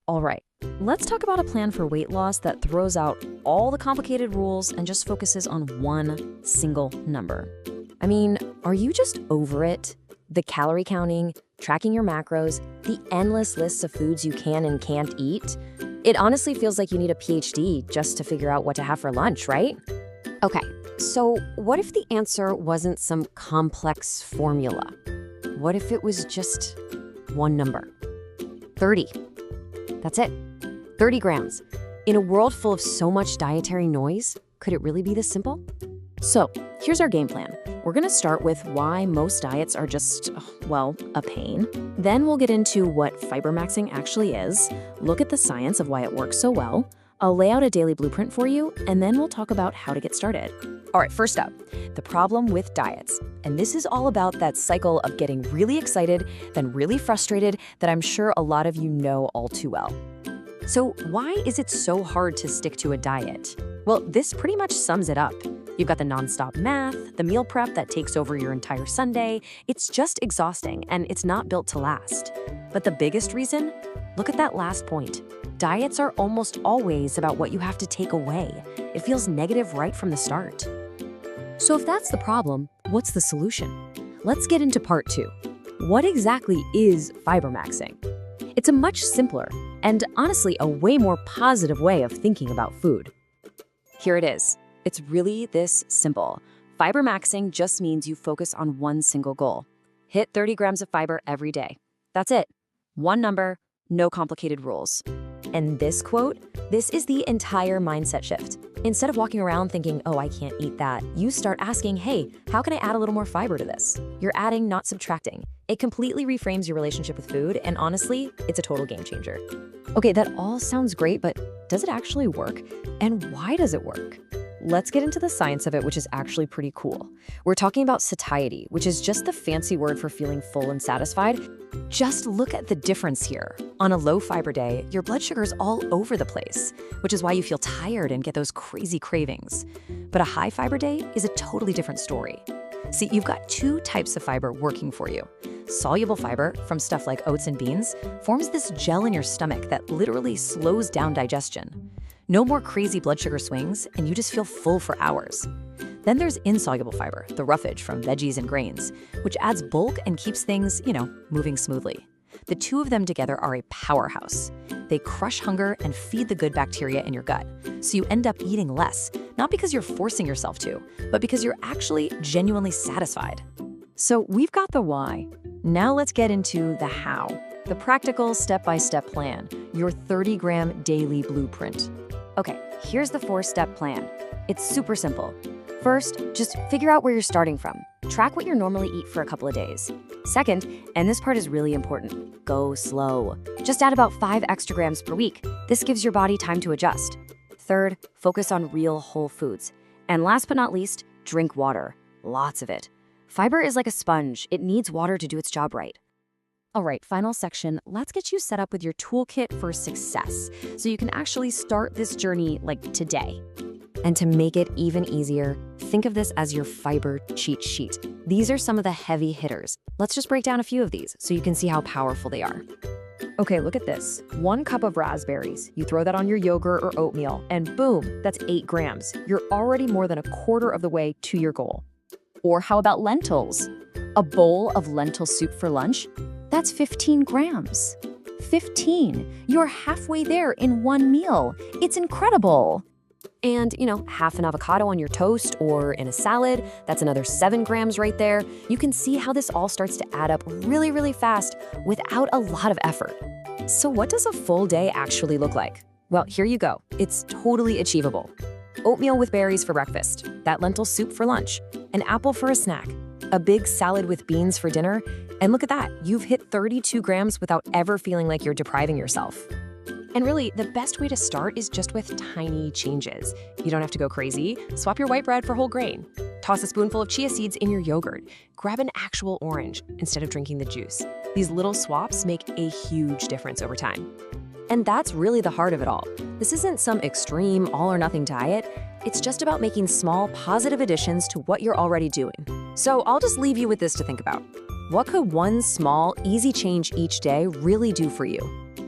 All right, let's talk about a plan for weight loss that throws out all the complicated rules and just focuses on one single number. I mean, are you just over it? The calorie counting, tracking your macros, the endless lists of foods you can and can't eat? It honestly feels like you need a PhD just to figure out what to have for lunch, right? Okay, so what if the answer wasn't some complex formula? What if it was just one number? 30. That's it. 30 grams. In a world full of so much dietary noise, could it really be this simple? So, here's our game plan. We're gonna start with why most diets are just, well, a pain. Then we'll get into what fiber maxing actually is, look at the science of why it works so well. I'll lay out a daily blueprint for you, and then we'll talk about how to get started. All right, first up, the problem with diets. And this is all about that cycle of getting really excited, then really frustrated that I'm sure a lot of you know all too well. So why is it so hard to stick to a diet? Well, this pretty much sums it up. You've got the nonstop math, the meal prep that takes over your entire Sunday. It's just exhausting, and it's not built to last. But the biggest reason? Look at that last point. Diets are almost always about what you have to take away. It feels negative right from the start. So if that's the problem, what's the solution? Let's get into part 2. What exactly is fiber maxing? It's a much simpler and honestly a way more positive way of thinking about food. Here it is. It's really this simple. Fiber maxing just means you focus on one single goal. Hit 30 grams of fiber every day. That's it. One number, no complicated rules. And this quote, this is the entire mindset shift. Instead of walking around thinking, oh, I can't eat that, you start asking, hey, how can I add a little more fiber to this? You're adding, not subtracting. It completely reframes your relationship with food, and honestly, it's a total game changer. Okay, that all sounds great, but does it actually work? And why does it work? Let's get into the science of it, which is actually pretty cool. We're talking about satiety, which is just the fancy word for feeling full and satisfied. Just look at the difference here. On a low fiber day, your blood sugar's all over the place, which is why you feel tired and get those crazy cravings. But a high fiber day is a totally different story. See, you've got two types of fiber working for you. Soluble fiber, from stuff like oats and beans, forms this gel in your stomach that literally slows down digestion. No more crazy blood sugar swings, and you just feel full for hours. Then there's insoluble fiber, the roughage from veggies and grains, which adds bulk and keeps things, moving smoothly. The two of them together are a powerhouse. They crush hunger and feed the good bacteria in your gut, so you end up eating less, not because you're forcing yourself to, but because you're actually genuinely satisfied. So we've got the why. Now let's get into the how. The practical step-by-step plan, your 30-gram daily blueprint. Okay, here's the 4-step plan. It's super simple. First, just figure out where you're starting from. Track what you normally eat for a couple of days. Second, and this part is really important, go slow. Just add about 5 extra grams per week. This gives your body time to adjust. Third, focus on real whole foods. And last but not least, drink water. Lots of it. Fiber is like a sponge. It needs water to do its job right. All right, final section, let's get you set up with your toolkit for success so you can actually start this journey like today. And to make it even easier, think of this as your fiber cheat sheet. These are some of the heavy hitters. Let's just break down a few of these so you can see how powerful they are. Okay, look at this. 1 cup of raspberries. You throw that on your yogurt or oatmeal, and boom, that's 8 grams. You're already more than a quarter of the way to your goal. Or how about lentils? A bowl of lentil soup for lunch? That's 15 grams. 15. You're halfway there in one meal. It's incredible. And, half an avocado on your toast or in a salad, that's another 7 grams right there. You can see how this all starts to add up really, really fast without a lot of effort. So what does a full day actually look like? Well, here you go. It's totally achievable. Oatmeal with berries for breakfast, that lentil soup for lunch, an apple for a snack, a big salad with beans for dinner, and look at that, you've hit 32 grams without ever feeling like you're depriving yourself. And really, the best way to start is just with tiny changes. You don't have to go crazy. Swap your white bread for whole grain. Toss a spoonful of chia seeds in your yogurt. Grab an actual orange instead of drinking the juice. These little swaps make a huge difference over time. And that's really the heart of it all. This isn't some extreme all-or-nothing diet. It's just about making small, positive additions to what you're already doing. So I'll just leave you with this to think about. What could one small, easy change each day really do for you?